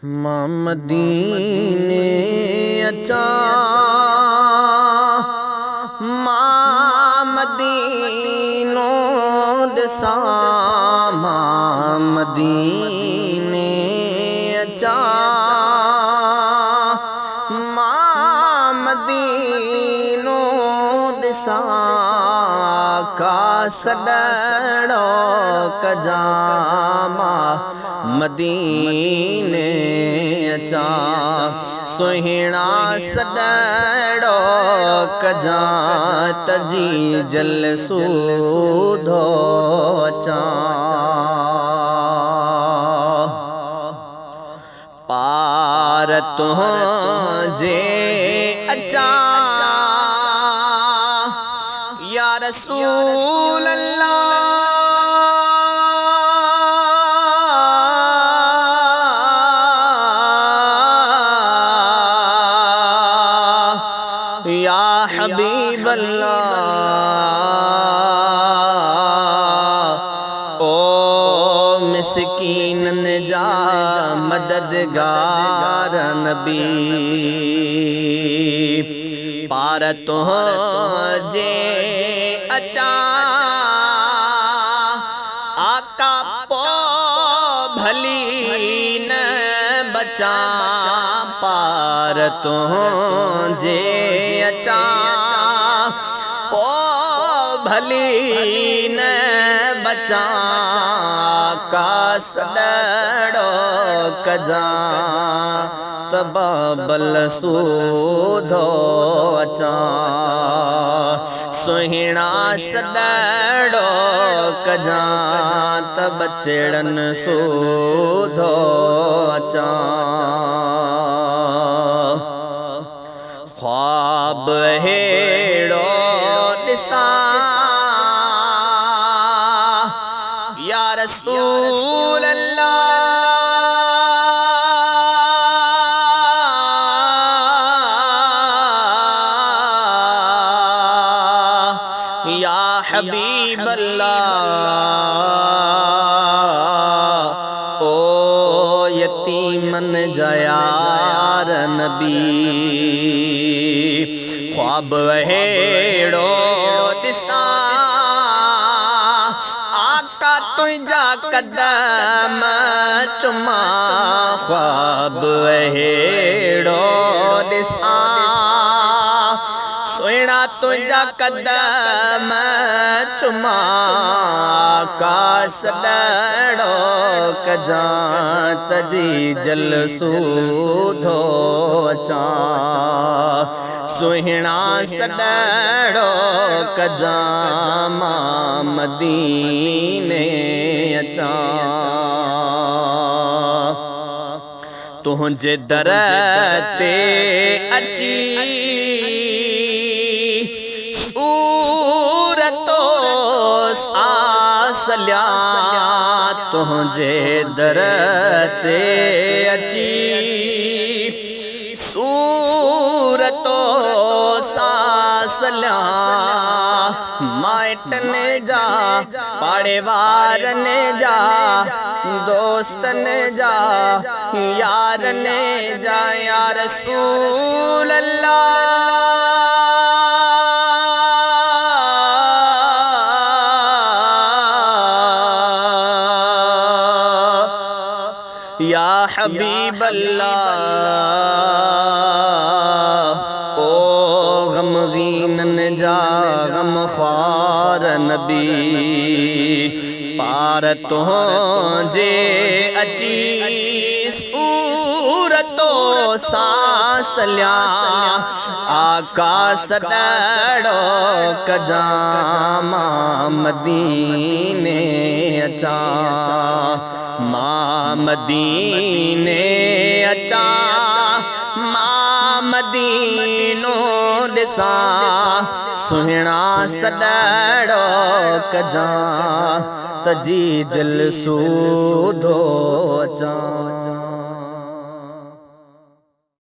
मां मदीने अचा मां मदीनो ॾिसां मां मदीने अचा मां मदीनो ॾिसां का सॾणो कजा मां मदीने अचा सुहिणा सॾणो कजा तजी जल सूधो अचा पार तुंहिंजे अचा या रसूल अल्लाह या हबीब अल्लाह ओ मिस्कीनन जा मददगार नबी पार तुंहिंजे अचा आका पो भली न बचा पार तुंहिंजे अचा पो भली न बचा का सॾणो कजा तबाबल सूधो अचा सुहिणा सॾणो कजा त बचड़न सूधो अचा ख्वाब हेड़ो ॾिसां या रसूल अल्लाह या हबीब अल्लाह ओ यतीमन जा यार नबी ख्वाब हेड़ो ॾिसां आका तुंहिंजा कदम चुमा ख्वाब हेड़ो ॾिसां सुहिणा तुंहिंजा कदम चुमा का सॾणो कजा तजी जल सूधो अचा सुहिणा सॾणो कजा मां मदीने अचा तुंहिंजे दर ते अची सूरतो सांस लिया तुंहिंजे दर ते अची सूरतो सांस लिया माइटन जा पाड़े वारन जा दोस्तन जा यारन जा या रसूल अल्लाह या हबीब अल्लाह ओ गमगीनन जा गमख्वार नबी पार तुंहिंजे अची सूरतो सांस लिया आका सॾणो कजा मां मदीने अचा मां मदीने अचा मां मदीनो ॾिसां सुहिणा सॾणो कजा तजी जल सूधो अचा।